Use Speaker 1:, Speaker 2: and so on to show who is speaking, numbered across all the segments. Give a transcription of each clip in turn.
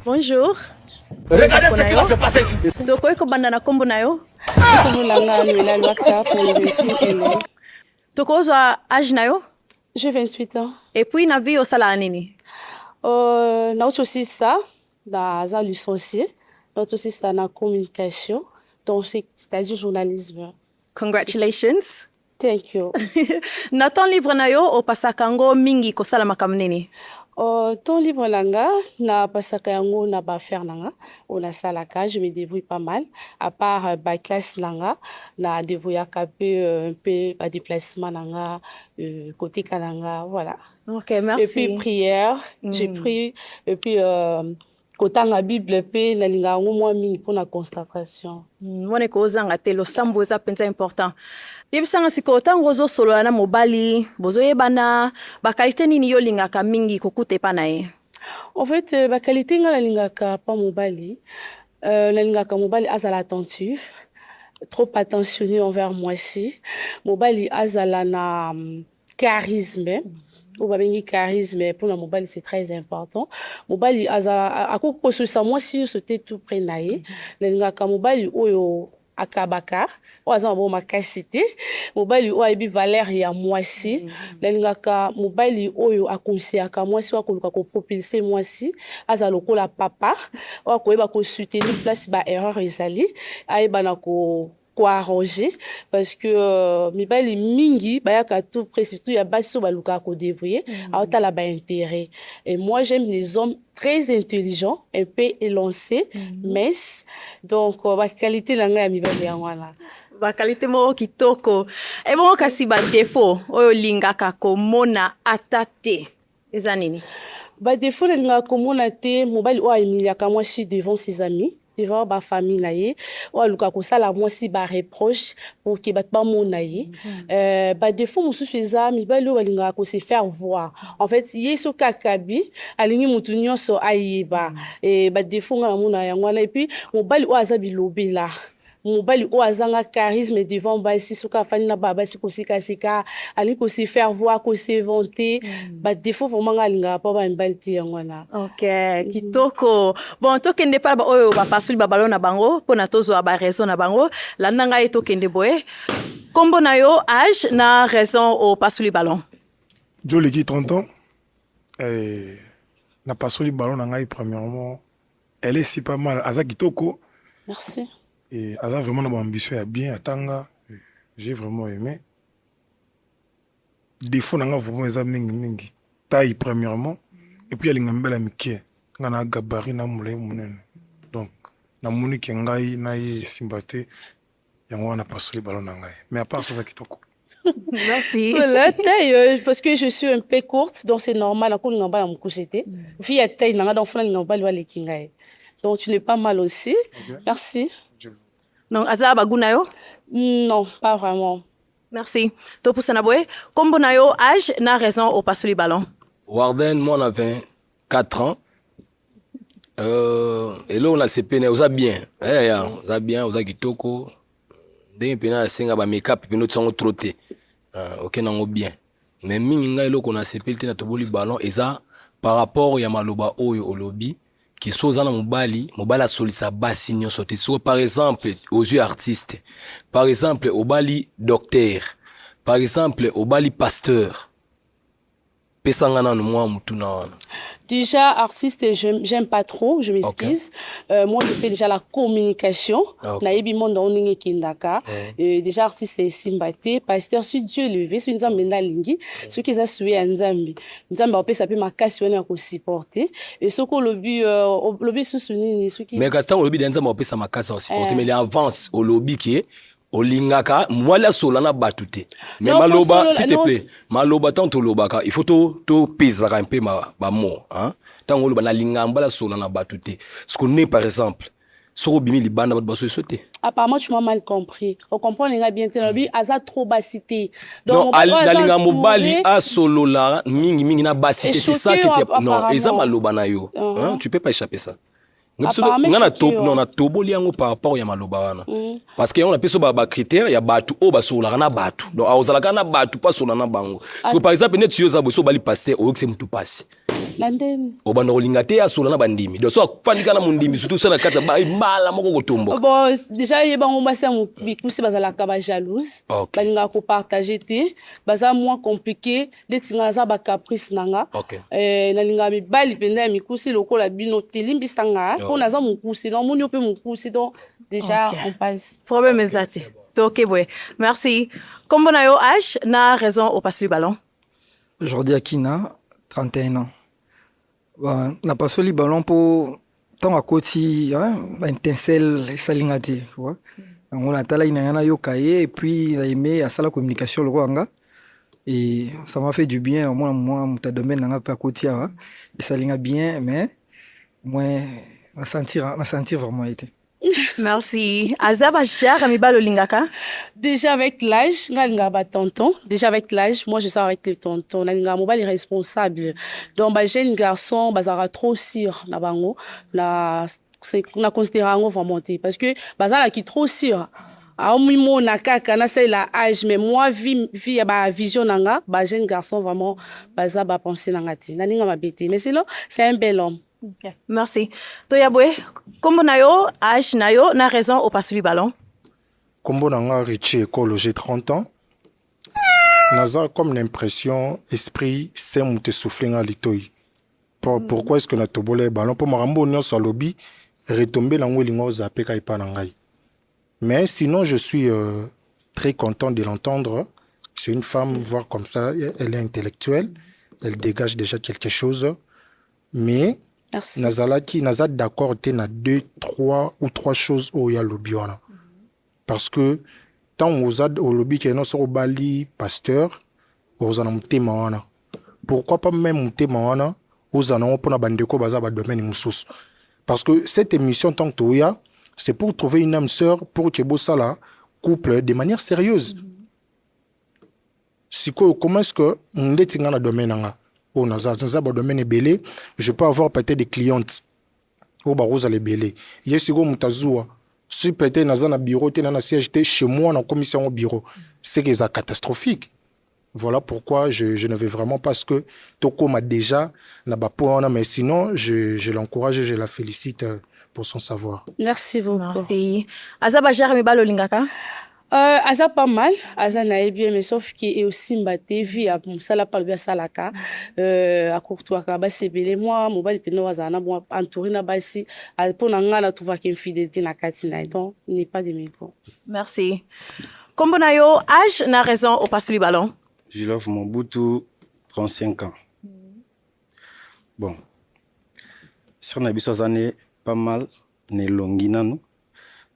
Speaker 1: Bonjour.
Speaker 2: Regardez ce qui va se passer ici.
Speaker 1: Toko eko banda na kombo na yo.
Speaker 3: Kombo langa Noëlla Luaka pour les intimes aimés.
Speaker 1: Toko ozwa âge na yo?
Speaker 3: J'ai 28 ans.
Speaker 1: Et puis na vie osala nini?
Speaker 3: Na aussi ça dans un licencié. Na aussi ça na communication. Donc c'est-à-dire journalisme.
Speaker 1: Congratulations.
Speaker 3: Thank you.
Speaker 1: Na ton livre na yo opasaka ngo mingi kosala makambo nini?
Speaker 3: Ton livre langa na pasaka yango na ba faire nanga on salaka je me débrouille pas mal à part ba classe langa na débrouiller un peu ba déplacement nanga côté kananga voilà.
Speaker 1: OK, merci.
Speaker 3: Et puis prière, j'ai pris et puis kotanga Bible pe na linga ngo moi mingi pour la concentration.
Speaker 1: Mone ko ozanga te lo sambo eza penza important. Yebisanga siko tango zo solo na mobali, bozo yebana, ba qualité nini yo lingaka mingi kokute pa na ye.
Speaker 3: En fait, ba qualité nga la lingaka pa mobali, la lingaka mobali azala attentif, trop attentionné envers moi si. Mobali azala na charisme. Ou babengi charisme pour la mobile c'est très important. Mobile azala akoko so moi si c'était tout près naé. Lenga ka mobile oyo akabaka o azama bo makasité. Mobile o ayebi valeur ya moi si. Lenga ka mobile oyo akonseya ka moi si akoluka ko propulser moi si azalo ko la papa o akoyeba ko soutenir place ba erreur ezali ayeba na ko arranger parce que mibali mingi bayaka tout près surtout ya baso baluka ko débrouiller auta la ba intérêt et moi j'aime les hommes très intelligents un peu élancés mais donc ba qualité langa ya mibali ya wana
Speaker 1: ba qualité mo kitoko et bon kasi ba défaut oyo lingaka ko mona atate eza nini
Speaker 3: ba défaut lingaka ko mona te mobali o amiliaka moi si devant ses amis devant ba famille naie ou aluka ko sala moi si ba reproche pour que bat pas mon naie ba défaut mususu eza mibali o balinga ko se faire voir en fait yeso kakabi alingi mutu nyonso ayeba et ba défaut ngala mona yango et puis mobali o azabi lobela mobali o azanga charisme devant ba si soka fani na baba si ko sika ali ko se faire voir ko se vanter ba défaut vraiment ngalinga pa ba mbalti yango na.
Speaker 1: OK, kitoko. Bon, tokende pa ba oyo ba pasuli ba balona bango pona tozo ba raison na bango la nanga e tokende boye. Kombo na yo âge na raison au pasuli ballon.
Speaker 4: Je le dis 30 ans. Na pasuli ballon nanga premièrement elle est si pas mal aza kitoko.
Speaker 3: Merci.
Speaker 4: Et Aza vraiment une ambition bien à Tanga, j'ai vraiment aimé. Défaut nanga vraiment eza mingi taille premièrement et puis il y a une belle amitié ngana gabarit na mulai munene. Donc na moni ke ngai na ye simbaté yango na passer ballon ngai. Mais à part ça kitoko.
Speaker 1: Merci.
Speaker 3: La taille parce que je suis un peu courte donc c'est normal encore ngamba na mukusete. Fi ya taille nanga donc fona ngamba lwa lekingai. Donc tu n'es pas mal aussi. Okay. Merci.
Speaker 1: Non, aza baguna yo?
Speaker 3: Non, pas vraiment.
Speaker 1: Merci. To poussana boy, kombo na yo âge na raison au pasuli ballon.
Speaker 5: Warden, moi on a 24 ans. Et là on a CP, on a bien. On a bien, on a kitoko. Dès que on a senga ba make-up, puis nous sommes trottés. OK, on a bien. Mais minga elo qu'on a CP na toboli ballon et ça par rapport ya maloba oyo au lobby. Qui sont dans mobali a solisa basi nyonso te so par exemple aux yeux artistes par exemple au bali docteur par exemple au bali pasteur pesangana no moi mutuna.
Speaker 3: Déjà artiste j'aime pas trop, je m'excuse. Okay. Moi je fais déjà la communication na yebi monde oningi kindaka déjà artiste c'est simbaté pasteur sur Dieu levé sur nzambe na lingi ce qui za sué nzambe nzambe opesa pe makasi wana ko supporter et ce ko lobby sous nini ce qui
Speaker 5: mais quand on lobby nzambe opesa makasi au supporter mais il avance au lobby qui est olingaka mwala solana batute mais maloba s'il te plaît maloba tant to lobaka il faut to pesa un peu ba mot hein tant on na lingamba la solana batute ce qu'on est par exemple sur bimi libanda ba baso sauter
Speaker 3: apparemment tu m'as mal compris on comprend linga bien te lobby aza trop basité
Speaker 5: donc la linga mobali a solo la mingi na basité c'est ça qui était non eza maloba na yo hein tu peux pas échapper ça. Ngana top non na toboli yango par rapport ya maloba wana parce que on a peso ba critère ya batu o ba sola na batu donc ozalaka na batu pas sola na bango parce que par exemple net yo za boso bali pasteur o que c'est mutu passe
Speaker 3: Landen.
Speaker 5: obanda kolinga te asola na bandimi donc so afandika na mondimi surtout ça na kati ya bala moko kotomboka.
Speaker 3: Bon, déjà, il y a un peu de jalouse.
Speaker 5: Ok.
Speaker 3: Il y a un partager. C'est moins compliqué. Il y a un caprice.
Speaker 5: Ok.
Speaker 3: Il y a un bal, il y a un cousin, il y a un déjà, on passe.
Speaker 1: Problème exact. Ok, ouais. Merci. Comme on a eu âge, na raison au passe le ballon.
Speaker 6: Aujourd'hui, Akina, 31 ans. Bon, n'a pas le ballon pour tant à côté, étincelle, ça l'ingati, tu vois. On a talé une yo cahier et puis il a aimé à ça la communication le Rwanda et ça m'a fait du bien. Moi, mon domaine n'a pas à côté, et ça l'inga bien, mais moi, on a senti vraiment été.
Speaker 1: Merci. Azaba cher ami balo lingaka.
Speaker 3: Déjà avec l'âge, tonton. Déjà avec l'âge, moi je sors avec les tontons. Mon bal est responsable. Donc jeune garçon, bazara trop sûr na bango, na considéré vraiment parce que bazala qui trop sûr. Ah moi na kaka na c'est la âge mais moi vie ba vision nanga, ba jeune garçon vraiment baza ba penser nanga ti. Na ninga mabete. Mais c'est un bel homme.
Speaker 1: Okay. Merci. Toyabwe, comme on a eu âge na yo na raison au passe le ballon.
Speaker 4: Comme on a Richie école, j'ai 30 ans. Naza comme l'impression esprit c'est mon te souffler à l'itoy. Pourquoi est-ce que na tobole ballon pour marambo nyo sur lobby retomber la ngwelingo za peka ipanangai. Mais sinon je suis très content de l'entendre. C'est une femme voir comme ça, elle est intellectuelle, elle dégage déjà quelque chose. Mais
Speaker 3: merci.
Speaker 4: Naza d'accord t'es na 3 choses où il y a lobby wana. Parce que tant au lobby qui est notre bali pasteur aux anamutema wana. Pourquoi pas même mutema wana aux anamo pour na bandeko baza ba domaine mususu. Parce que cette émission tant que c'est pour trouver une âme sœur pour que bossala couple de manière sérieuse. Siko comment est-ce que ndetinga na domaine nga au naza ba domaine belé, je peux avoir peut-être des clientes au baroza les belé. Yesiko mutazua si peut-être dans un bureau, dans un siège, chez moi, dans la commission au bureau, c'est que c'est catastrophique. Voilà pourquoi je ne vais vraiment pas, parce que Toko m'a déjà, mais sinon, je l'encourage et je la félicite pour son savoir.
Speaker 3: Merci beaucoup.
Speaker 1: Merci. Azaba Jeremy Balo Lingaka.
Speaker 3: Aza pas mal, Aza n'a bien, mais sauf qu'il est aussi mbatté, vie à Moussala Palbia Salaka, à Courtois, c'est belé, moi, mon bal peno Azana, moi, entouré na basi, pour n'anga trouver qu'une fidélité na katina, donc il n'est pas de micro.
Speaker 1: Merci. Comme on a eu âge, na raison au passe le ballon.
Speaker 7: Je l'offre mon boutou 35 ans. Bon, si on a vu ces années pas mal, ne longina nous,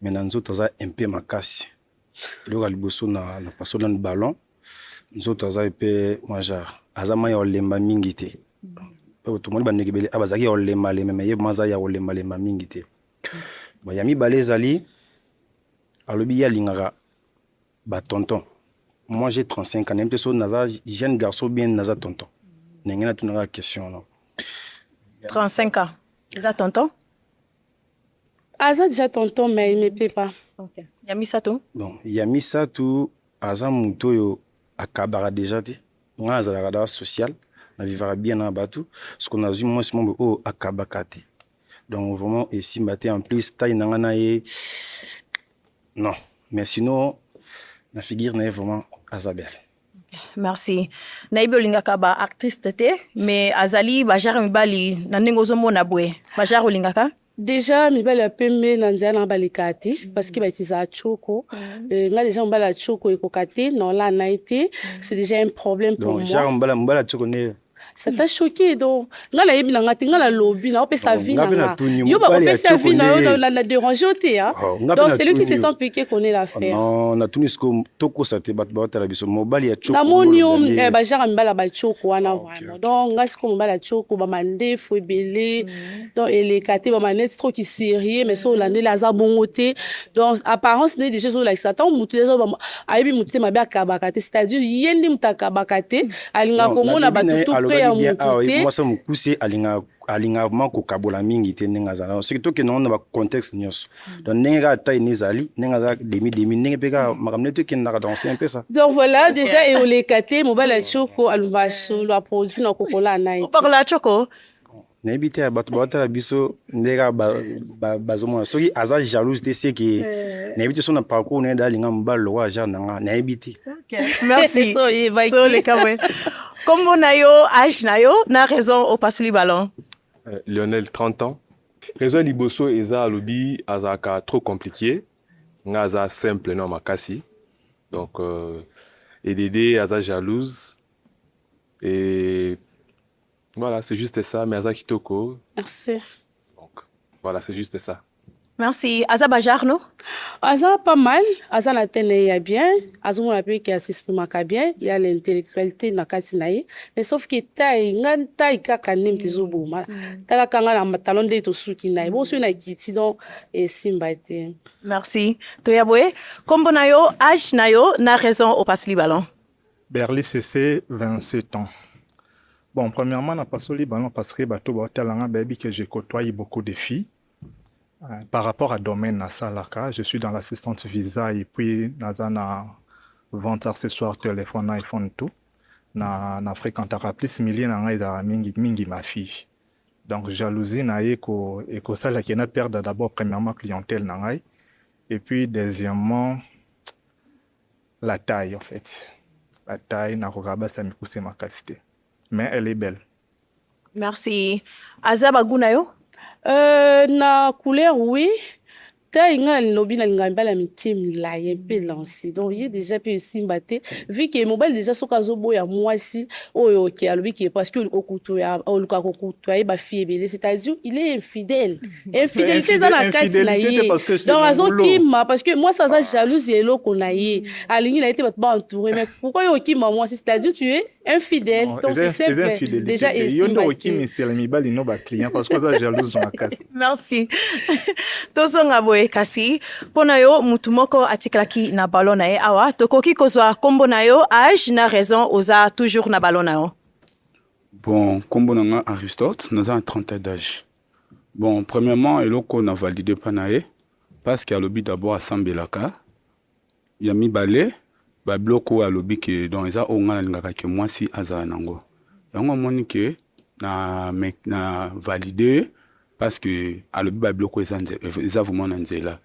Speaker 7: mais nous autres un peu ma casse. Donc, aliboso na passo dans le ballon. Nous autres, moi, azama ya olemba mingite. Tout le monde va négliger. Abazaki ya olemba le mais maza ya olemba le mingite. Bon, yami balezali. Alobi ya lingara ba tonton. Moi, j'ai 35 ans. Même si naza jeune garçon bien naza tonton. N'engena tu n'auras question non.
Speaker 1: 35 ans. Isa tonton?
Speaker 3: Aza déjà tonton, mais il ne me plaît pas.
Speaker 1: Ok. Yami Sato?
Speaker 7: Bon, Yami Sato, Aza Moutoyo, Akabara déjà, on a un radar social, on vivra bien dans Batou, ce qu'on a vu, moi, c'est mon beau Akabakate. Donc, vraiment, et si matin en plus, taille n'anganaye, non, mais sinon, la figure n'est vraiment Azabel.
Speaker 1: Merci. Naibo Lingaka ba actrice tete, mais Azali, Bajar Mbali, Nanengozo Monabwe, Bajar Lingaka?
Speaker 3: Déjà, je vais appeler Nandia na balikati parce que bâtisa choko. Nga déjà on bala choko et kokate non là naité, c'est déjà un problème pour moi.
Speaker 7: Donc, genre on bala choko ne.
Speaker 3: Ça t'a choqué donc. Nga la yebi nga tinga la lobby na opé sa vie na. Yo ba
Speaker 7: opé
Speaker 3: opé sa vie na la déranger oté hein. Donc c'est lui qui se sent piqué connaît l'affaire.
Speaker 7: Non, na tuni sko toko sa te bat la biso mobali ya choko.
Speaker 3: Na monio ba genre mbala ba choko wana vraiment. Donc nga sko mbala choko ba mande fo belé. Donc les kate ba manet trop qui sérieux mais so landé la za bongoté. Donc apparence né des choses like ça. Tant mutu les autres ayebi mutu ma ba kabakate, c'est-à-dire yendi mutaka bakate alinga komona ba tutu ya
Speaker 7: bien
Speaker 3: mutu te.
Speaker 7: moi ça mukuse alinga vraiment kokabola mingi te ndenge azala surtout que non na contexte nyonso donc ndenge ka taille nezali ndenge aza demi ndenge pe ka makambo nete kendaka danser un peu ça.
Speaker 3: Donc voilà, déjà eoleka te mobali achoko aluba solo aproduit na kokola na ye.
Speaker 1: Parla Choco.
Speaker 7: nayebi te bato baotala biso ndenge bazomona soki aza jalouse te c'est que nayebi te so na parcours naye da alinga mobali lokwa genre nanga nayebi te.
Speaker 1: Merci.
Speaker 3: So ye baki.
Speaker 1: So le kawe. Kombo na yo, âge na yo, na raison au pasuli ballon.
Speaker 8: Lionel, 30 ans. Raison liboso eza alobi azaka trop compliqué. Nga aza simple non makasi. Donc EDD aza jalouse. Et voilà, c'est juste ça. Mais aza kitoko.
Speaker 3: Merci.
Speaker 8: Donc voilà, c'est juste ça.
Speaker 1: Merci. Aza Bajar, non?
Speaker 3: Aza pas mal, aza na tene ya bien, aza mon appui qui s'exprime bien, il y a l'intellectualité na kati na ye, mais sauf que taille ngan taille kaka nem tizobo mala. Tala kanga na talon de to suki na ye. Bon so na kiti donc et simbate.
Speaker 1: Merci. Toyaboé. Kombo na yo, âge na yo, na raison au pasuli ballon.
Speaker 9: Berly CC, 27 ans. Bon, premièrement, na pasuli ballon parce que bato ba talanga baby que j'ai côtoyé beaucoup de filles. Par rapport à domaine na salaka, je suis dans l'assistante visa et puis na vente accessoire téléphone iPhone tout. Na fréquentera plus milliers na ngai mingi ma fille. Donc jalousie na eko sala qui na perdre d'abord premièrement clientèle na ngai et puis deuxièmement la taille en fait. La taille na rogaba ça me pousse ma qualité. Mais elle est belle.
Speaker 1: Merci. Aza baguna yo?
Speaker 3: Na couleur, oui. Ta inga lobi na lingamba la mitim la yempe lancé. Donc il est déjà peu simbaté vu que mobile déjà soka zobo ya mwasi oyo ki alobi ki parce que okuto ya oluka kokuto ya ba fille belé c'est-à-dire il est infidèle. Infidélité za na kati na ye. Donc azo kima parce que moi ça za jalouse yelo kona ye. Alingi na été ba entouré mais pourquoi yo kima moi c'est-à-dire tu es infidèle. Donc c'est simple. Déjà et
Speaker 9: yondo kimi c'est la mibali no ba client parce que ça jalouse na kati.
Speaker 1: Merci. Tozonga boy kasi pona yo mutu moko atikalaki na ballon na ye awa tokoki kozwa kombo na yo âge na raison oza toujours na ballon na yo.
Speaker 10: Bon, kombo nanga Aristote, nous avons 30 ans d'âge. Bon, premièrement, eloko na validé pa na ye parce qu'il a lobby d'abord à Sambelaka. Il y a mis balé, ba bloko a lobby que dans eza onga ngaka que moi si aza nango. Yango moni que na validé parce que à lobby ba bloko eza vraiment nzela.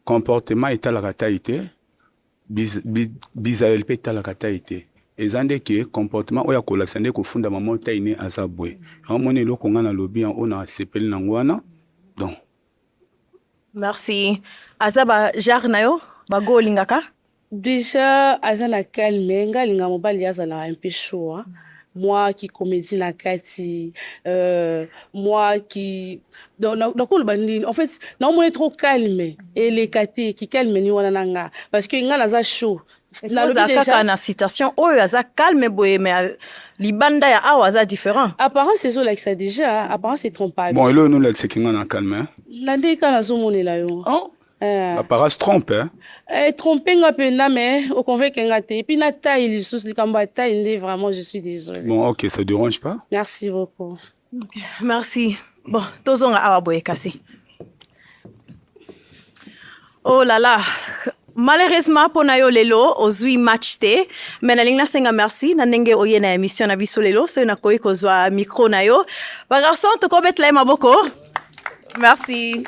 Speaker 10: Comportement est à la kataïté, bizael pe ta la kataïté. Ezande que comportement oya kolakisande ko funda maman taine azabwe. Yango moni eloko nga na lobby on a sepeli nangwana. Donc
Speaker 1: Merci. Azaba jar na yo bago lingaka?
Speaker 3: Déjà azana calme nga linga mobali azala un peu chaud. Moi qui comédie na kati moi qui donc en fait non moi trop calme et les kati qui calme ni wana nanga parce que nga naza chaud
Speaker 1: na déjà na citation oyo aza calme boye mais libanda ya awa aza différent
Speaker 3: apparence c'est ça like ça déjà apparence c'est trompable
Speaker 10: bon là nous là c'est kinga na calme
Speaker 3: na ndeka na zo monela yo
Speaker 10: oh l'apparence trompe hein
Speaker 3: tromper nga pena mais au convaincre nga te et puis na taille les sous les kamba taille vraiment je suis désolée
Speaker 10: bon ok ça dérange pas
Speaker 3: merci beaucoup
Speaker 1: okay. Merci bon tozonga awa boye kasi oh là là malheureusement pona yo lelo ozwi match te mais na lingna senga merci na ndenge oye na émission na biso lelo so na koyi kozwa micro na yo ba garçon to kobetla maboko merci